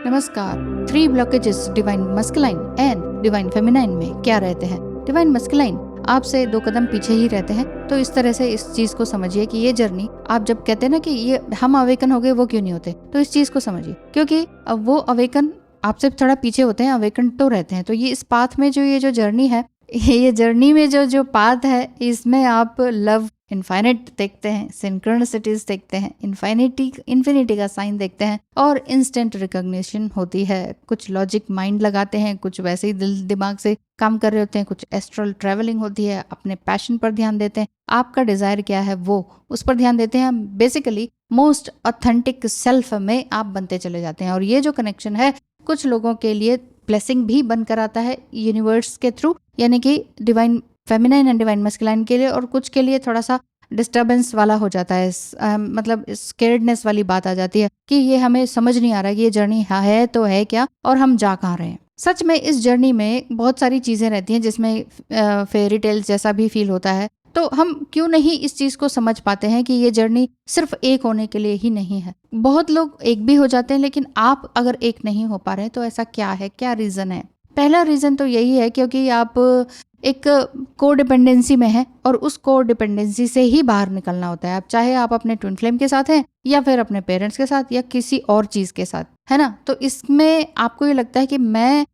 नमस्कार। 3 blockages divine masculine and divine feminine में क्या रहते हैं? डिवाइन मस्कुलाइन आपसे 2 कदम पीछे ही रहते हैं। तो इस तरह से इस चीज को समझिए कि ये जर्नी, आप जब कहते हैं ना कि ये हम अवेकन हो गए, वो क्यों नहीं होते, तो इस चीज को समझिए, क्योंकि अब वो अवेकन आपसे थोड़ा पीछे होते हैं, अवेकन तो रहते हैं। तो ये इस पाथ में ये जो जर्नी है, ये जर्नी में जो पाथ है, इसमें आप लव इनफाइनाइट देखते हैं, सिंक्रोनिसिटीज देखते हैं, इन्फिनिटी का साइन देखते हैं, और इंस्टेंट रिकॉग्निशन होती है। कुछ लॉजिक माइंड लगाते हैं, कुछ वैसे ही दिल दिमाग से काम कर रहे होते हैं, कुछ एस्ट्रल ट्रैवलिंग होती है, अपने पैशन पर ध्यान देते हैं, आपका डिजायर क्या है वो उस पर ध्यान देते हैं। बेसिकली मोस्ट ऑथेंटिक सेल्फ में आप बनते चले जाते हैं। और ये जो कनेक्शन है, कुछ लोगों के लिए ब्लेसिंग भी बनकर आता है यूनिवर्स के थ्रू, यानी कि divine feminine and divine masculine के लिए, और कुछ के लिए थोड़ा सा डिस्टर्बेंस वाला हो जाता है। मतलब स्केर्डनेस वाली बात आ जाती है कि ये हमें समझ नहीं आ रहा है कि ये जर्नी है तो है क्या, और हम जा कहाँ रहे हैं। सच में इस जर्नी में बहुत सारी चीजें रहती हैं जिसमें फेरी टेल्स जैसा भी फील होता है। तो हम क्यों नहीं इस चीज को समझ पाते हैं कि ये जर्नी सिर्फ एक होने के लिए ही नहीं है। बहुत लोग एक भी हो जाते हैं, लेकिन आप अगर एक नहीं हो पा रहे तो ऐसा क्या है, क्या रीजन है? पहला रीजन तो यही है क्योंकि आप एक को डिपेंडेंसी में है, और उस को डिपेंडेंसी से ही बाहर निकलना होता है। आप चाहे आप अपने ट्विन फ्लेम के साथ हैं, या फिर अपने पेरेंट्स के साथ, या किसी और चीज के साथ, है ना। तो इसमें आपको ये लगता है कि मैं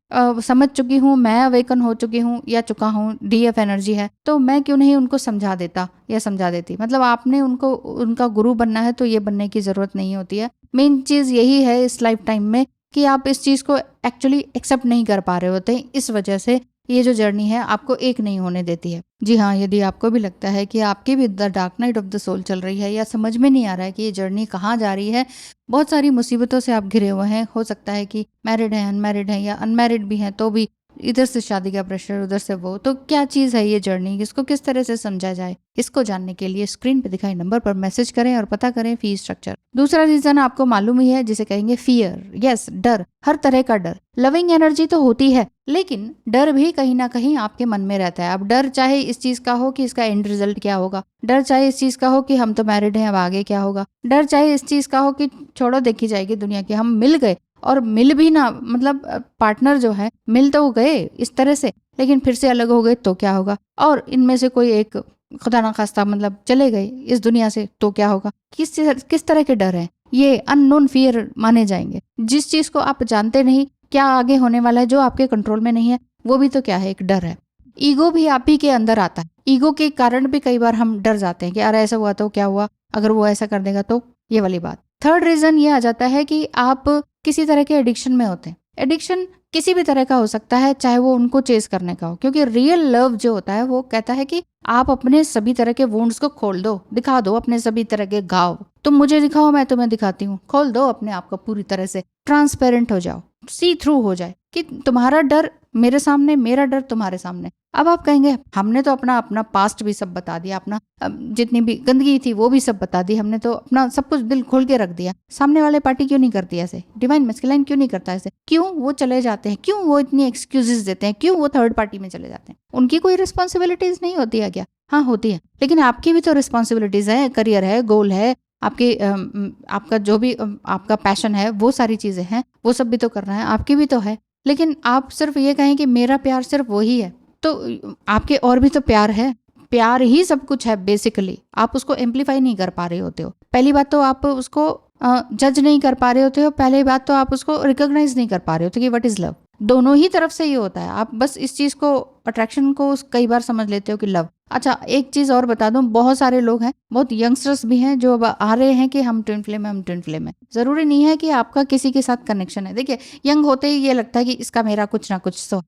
समझ चुकी हूँ, मैं अवेकन हो चुकी हूँ या चुका हूँ, डीएफ एनर्जी है, तो मैं क्यों नहीं उनको समझा देता या समझा देती। मतलब आपने उनको उनका गुरु बनना है तो ये बनने की जरूरत नहीं होती है। मेन चीज यही है इस लाइफ टाइम में कि आप इस चीज को एक्चुअली एक्सेप्ट नहीं कर पा रहे होते हैं। इस वजह से ये जो जर्नी है आपको एक नहीं होने देती है। जी हाँ, यदि आपको भी लगता है कि आपकी भी the dark night of the soul चल रही है, या समझ में नहीं आ रहा है कि ये जर्नी कहाँ जा रही है, बहुत सारी मुसीबतों से आप घिरे हुए हैं, हो सकता है कि मैरिड हैं, अनमैरिड हैं, या अनमैरिड भी हैं तो भी इधर से शादी का प्रेशर, उधर से वो, तो क्या चीज है ये जर्नी, इसको किस तरह से समझा जाए, इसको जानने के लिए स्क्रीन पे दिखाए नंबर पर मैसेज करें और पता करें फी स्ट्रक्चर। दूसरा रीजन आपको मालूम ही है, जिसे कहेंगे फियर। यस, डर, हर तरह का डर। लविंग एनर्जी तो होती है, लेकिन डर भी कहीं ना कहीं आपके मन में रहता है। अब डर चाहे इस चीज का हो कि इसका एंड रिजल्ट क्या होगा, डर चाहे इस चीज का हो कि हम तो मैरिड हैं, अब आगे क्या होगा, डर चाहे इस चीज का हो कि छोड़ो देखी जाएगी दुनिया की, हम मिल गए, और मिल भी ना, मतलब पार्टनर जो है मिल तो गए इस तरह से, लेकिन फिर से अलग हो गए तो क्या होगा, और इनमें से कोई एक खुदा ना खास्ता मतलब चले गए इस दुनिया से तो क्या होगा। किस तरह के डर है ये? अननोन फियर माने जाएंगे। जिस चीज को आप जानते नहीं क्या आगे होने वाला है, जो आपके कंट्रोल में नहीं है, वो भी तो क्या है, एक डर है। ईगो भी आप ही के अंदर आता है। ईगो के कारण भी कई बार हम डर जाते हैं कि यार ऐसा हुआ तो क्या हुआ, अगर वो ऐसा कर देगा तो, ये वाली बात। थर्ड रीजन ये आ जाता है कि आप किसी तरह के एडिक्शन में होते हैं। एडिक्शन किसी भी तरह का हो सकता है, चाहे वो उनको चेज करने का हो, क्योंकि रियल लव जो होता है वो कहता है कि आप अपने सभी तरह के वुंड्स को खोल दो, दिखा दो अपने सभी तरह के घाव। तुम मुझे दिखाओ, मैं तुम्हें दिखाती हूँ। खोल दो अपने आप को पूरी तरह से, ट्रांसपेरेंट हो जाओ, सी थ्रू हो जाए कि तुम्हारा डर मेरे सामने, मेरा डर तुम्हारे सामने। अब आप कहेंगे हमने तो अपना पास्ट भी सब बता दिया, अपना जितनी भी गंदगी थी वो भी सब बता दी, हमने तो अपना सब कुछ दिल खोल के रख दिया। सामने वाले पार्टी क्यों नहीं करती ऐसे? डिवाइन मस्कुलाइन क्यों नहीं करता ऐसे? क्यों वो चले जाते हैं? क्यों वो इतनी एक्सक्यूजेस देते हैं? क्यों वो थर्ड पार्टी में चले जाते हैं? उनकी कोई रिस्पॉन्सिबिलिटीज नहीं होती है क्या? हाँ होती है, लेकिन आपकी भी तो रिस्पॉन्सिबिलिटीज है, करियर है, गोल है, आपकी आपका जो भी आपका पैशन है, वो सारी चीजें हैं, वो सब भी तो करना है, आपकी भी तो है। लेकिन आप सिर्फ ये कहें कि मेरा प्यार सिर्फ वही है, तो आपके और भी तो प्यार है। प्यार ही सब कुछ है बेसिकली। आप उसको एम्पलीफाई नहीं कर पा रहे होते हो। पहली बात तो आप उसको जज नहीं कर पा रहे होते हो। पहली बात तो आप उसको रिकॉग्नाइज नहीं कर पा रहे होते कि व्हाट इज लव। दोनों ही तरफ से ये होता है। आप बस इस चीज को, अट्रैक्शन को कई बार समझ लेते हो कि लव। अच्छा, एक चीज और बता दूं, बहुत सारे लोग हैं, बहुत यंगस्टर्स भी हैं जो अब आ रहे हैं कि हम ट्विन फ्लेम है, हम ट्विन फ्लेम है। जरूरी नहीं है कि आपका किसी के साथ कनेक्शन है। देखिए, यंग होते ही ये लगता है कि इसका मेरा कुछ ना कुछ तो,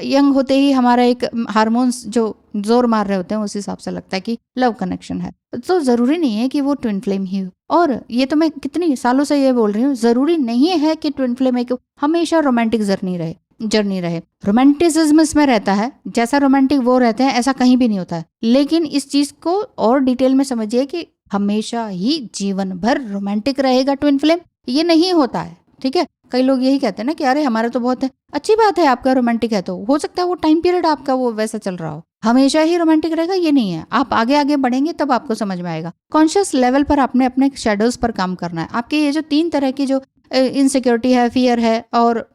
यंग होते ही हमारा एक हार्मोन्स जो जोर मार रहे होते हैं, उस हिसाब से लगता है कि लव कनेक्शन है। तो जरूरी नहीं है कि वो ट्विन फ्लेम ही हो। और ये तो मैं कितनी सालों से ये बोल रही हूँ, जरूरी नहीं है कि ट्विन फ्लेम एक हमेशा रोमांटिक जर्नी रहे। रोमांटिसिज्म इसमें रहता है, जैसा रोमांटिक वो रहते हैं ऐसा कहीं भी नहीं होता है। लेकिन इस चीज को और डिटेल में समझिए कि हमेशा ही जीवन भर रोमांटिक रहेगा ट्विन फ्लेम, ये नहीं होता है। ठीक है, कई लोग यही कहते हैं ना कि अरे हमारा तो बहुत है, अच्छी बात है आपका रोमांटिक है, तो हो सकता है वो टाइम पीरियड आपका वो वैसा चल रहा हो। हमेशा ही रोमांटिक रहेगा ये नहीं है। आप आगे आगे बढ़ेंगे तब आपको समझ में आएगा। कॉन्शियस लेवल पर आपने अपने शेडोज पर काम करना है। आपके ये जो 3 तरह की जो इनसिक्योरिटी है, फियर है और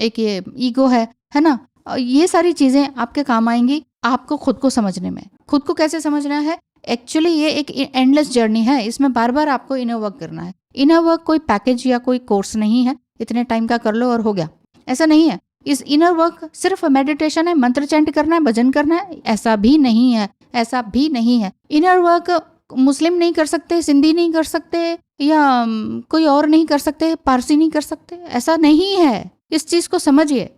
एक ये ईगो है ना। ये सारी चीज़ें आपके काम आएंगी आपको खुद को समझने में। खुद को कैसे समझना है? एक्चुअली ये एक एंडलेस जर्नी है, इसमें बार बार आपको इनर वर्क करना है। इनर वर्क कोई पैकेज या कोई कोर्स नहीं है, इतने टाइम का कर लो और हो गया, ऐसा नहीं है। इस इनर वर्क सिर्फ मेडिटेशन है, मंत्र चैंट करना है, भजन करना है, ऐसा भी नहीं है, ऐसा भी नहीं है। इनर वर्क मुस्लिम नहीं कर सकते, सिंधी नहीं कर सकते, या कोई और नहीं कर सकते, पारसी नहीं कर सकते, ऐसा नहीं है। इस चीज को समझिए।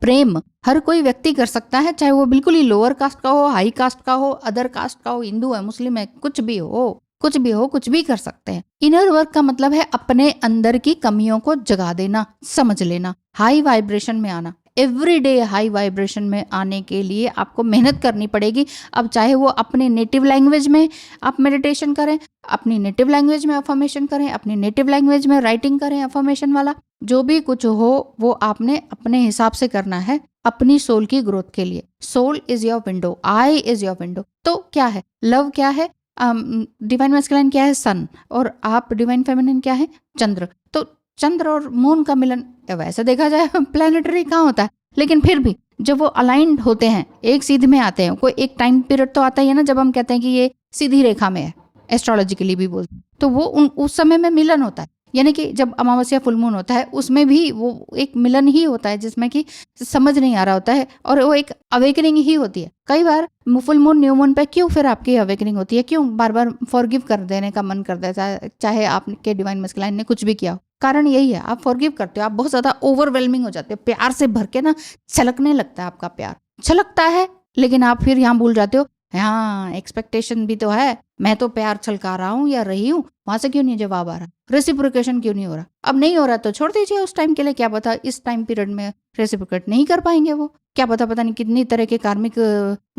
प्रेम हर कोई व्यक्ति कर सकता है, चाहे वो बिल्कुल ही लोअर कास्ट का हो, हाई कास्ट का हो, अदर कास्ट का हो, हिंदू है, मुस्लिम है, कुछ भी हो, कुछ भी हो, कुछ भी कर सकते हैं। इनर वर्क का मतलब है अपने अंदर की कमियों को जगा देना, समझ लेना, हाई वाइब्रेशन में आना। एवरीडे हाई वाइब्रेशन में आने के लिए आपको मेहनत करनी पड़ेगी। अब चाहे वो अपने नेटिव लैंग्वेज में आप मेडिटेशन करें, अपनी नेटिव लैंग्वेज में अफर्मेशन करें, अपनी नेटिव लैंग्वेज में राइटिंग करें अफर्मेशन वाला, जो भी कुछ हो वो आपने अपने हिसाब से करना है अपनी सोल की ग्रोथ के लिए। Soul is your window, eye is your window. तो क्या है लव, क्या है डिवाइन मैस्कुलाइन, क्या है सन, और आप डिवाइन फेमिनिन क्या है चंद्र। तो चंद्र और मून का मिलन वैसे देखा जाए प्लैनेटरी कहाँ होता है, लेकिन फिर भी जब वो अलाइंड होते हैं, एक सीध में आते हैं, कोई एक टाइम पीरियड तो आता ही है ना जब हम कहते हैं कि ये सीधी रेखा में है, एस्ट्रोलॉजिकली भी बोलते हैं, तो वो उस समय में मिलन होता है। यानी कि जब अमावस्या फुल मून होता है उसमें भी वो एक मिलन ही होता है जिसमें कि समझ नहीं आ रहा होता है, और वो एक अवेकनिंग ही होती है। कई बार फुल मून न्यू मून पे क्यों फिर आपकी अवेकनिंग होती है, क्यों बार बार फॉरगिव कर देने का मन कर देता है, चाहे आपके डिवाइन मैस्कुलाइन ने कुछ भी किया हो। कारण यही है, आप फॉरगिव करते हो, आप बहुत ज्यादा ओवरवेलमिंग हो जाते हो, प्यार से भर के ना छलकने लगता है आपका प्यार, छलकता है, लेकिन आप फिर यहाँ भूल जाते हो, हाँ एक्सपेक्टेशन भी तो है, मैं तो प्यार छलका रहा हूँ या रही हूँ, वहां से क्यों नहीं जवाब आ रहा, रेसिप्रोकेशन क्यों नहीं हो रहा। अब नहीं हो रहा तो छोड़ दीजिए उस टाइम के लिए, क्या पता इस टाइम पीरियड में रेसिप्रोकेट नहीं कर पाएंगे वो, क्या पता नहीं कितनी तरह के कार्मिक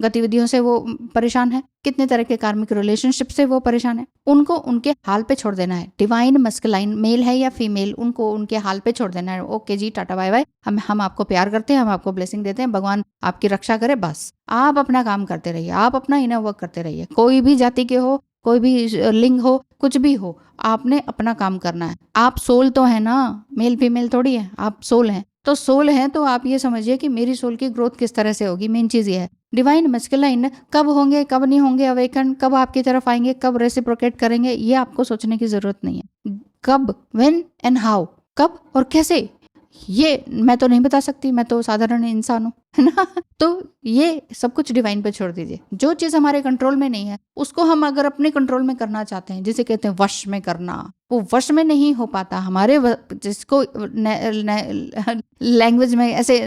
गतिविधियों से वो परेशान है, कितने तरह के कार्मिक रिलेशनशिप से वो परेशान है, उनको उनके हाल पे छोड़ देना है। डिवाइन मैस्कुलाइन मेल है या फीमेल, उनको उनके हाल पे छोड़ देना है। ओके जी, टाटा बाय बाय, हम आपको प्यार करते हैं, हम आपको ब्लेसिंग देते हैं, भगवान आपकी रक्षा करे, बस आप अपना काम करते रहिए, आप अपना इनर वर्क करते रहिए। कोई भी जाति के हो, कोई भी लिंग हो, कुछ भी हो, आपने अपना काम करना है। आप सोल तो है ना, मेल फीमेल थोड़ी है, आप सोल हैं। तो सोल है तो आप ये समझिए कि मेरी सोल की ग्रोथ किस तरह से होगी। मेन चीज ये है, डिवाइन मैस्कुलाइन कब होंगे कब नहीं होंगे अवेकन, कब आपकी तरफ आएंगे, कब रेसिप्रोकेट करेंगे, ये आपको सोचने की जरूरत नहीं है। कब, व्हेन एंड हाउ, कब और कैसे, ये मैं तो नहीं बता सकती, मैं तो साधारण इंसान हूँ, है ना। तो ये सब कुछ डिवाइन पे छोड़ दीजिए। जो चीज हमारे कंट्रोल में नहीं है उसको हम अगर अपने कंट्रोल में करना चाहते हैं, जिसे कहते हैं वश में करना, वो वश में नहीं हो पाता हमारे, जिसको लैंग्वेज में ऐसे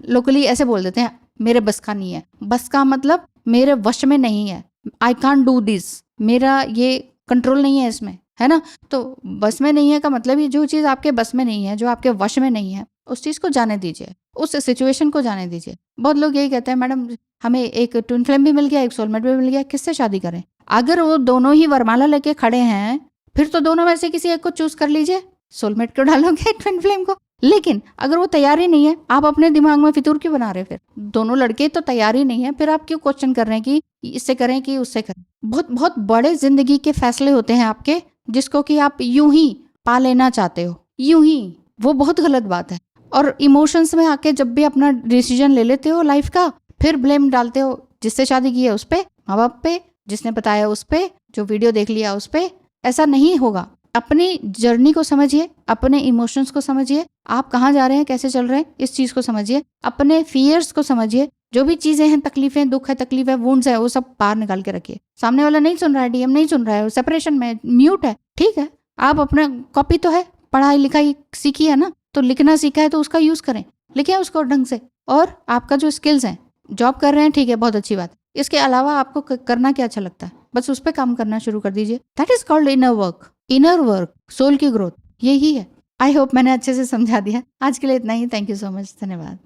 लोकली ऐसे बोल देते हैं, मेरे बस का नहीं है। बस का मतलब मेरे वश में नहीं है, आई कांट डू दिस, मेरा ये कंट्रोल नहीं है इसमें, है ना। तो बस में नहीं है का मतलब ही जो चीज आपके बस में नहीं है, जो आपके वश में नहीं है, उस चीज को जाने दीजिए, उस सिचुएशन को जाने दीजिए। बहुत लोग यही कहते हैं, मैडम हमें एक ट्विन फ्लेम भी मिल गया, एक सोलमेट भी मिल गया, किससे शादी करें। अगर वो दोनों ही वरमाला लेके खड़े हैं फिर तो दोनों में से किसी एक को चूज कर लीजिए, सोलमेट को डालोगे ट्विन फ्लेम को। लेकिन अगर वो तैयार ही नहीं है, आप अपने दिमाग में फितूर क्यों बना रहे, फिर दोनों लड़के तो तैयार ही नहीं है, फिर आप क्यों क्वेश्चन कर रहे हैं कि इससे करें कि उससे करें। बहुत बहुत बड़े जिंदगी के फैसले होते हैं आपके, जिसको कि आप यूं ही पा लेना चाहते हो, यूं ही, वो बहुत गलत बात है। और इमोशंस में आके जब भी अपना डिसीजन ले लेते हो लाइफ का, फिर ब्लेम डालते हो जिससे शादी की है उस पे, माँ बाप पे, जिसने बताया उस पे, जो वीडियो देख लिया उस पे। ऐसा नहीं होगा। अपनी जर्नी को समझिए, अपने इमोशंस को समझिए, आप कहाँ जा रहे हैं, कैसे चल रहे हैं, इस चीज को समझिए, अपने फियर्स को समझिए, जो भी चीजें हैं, तकलीफें, दुख है, तकलीफ है, वुंड्स है, वो सब बाहर निकाल के रखिए। सामने वाला नहीं सुन रहा है, डीएम नहीं सुन रहा है, सेपरेशन में, म्यूट है, ठीक है, आप अपना कॉपी तो है, पढ़ाई लिखाई सीखी है ना, तो लिखना सीखा है तो उसका यूज करें, लिखे उसको ढंग से। और आपका जो स्किल्स हैं, जॉब कर रहे हैं, ठीक है, बहुत अच्छी बात। इसके अलावा आपको करना क्या अच्छा लगता है, बस उस पर काम करना शुरू कर दीजिए। That is called inner work. Inner work, soul की ग्रोथ, यही है। आई होप मैंने अच्छे से समझा दिया। आज के लिए इतना ही। थैंक यू सो मच, धन्यवाद।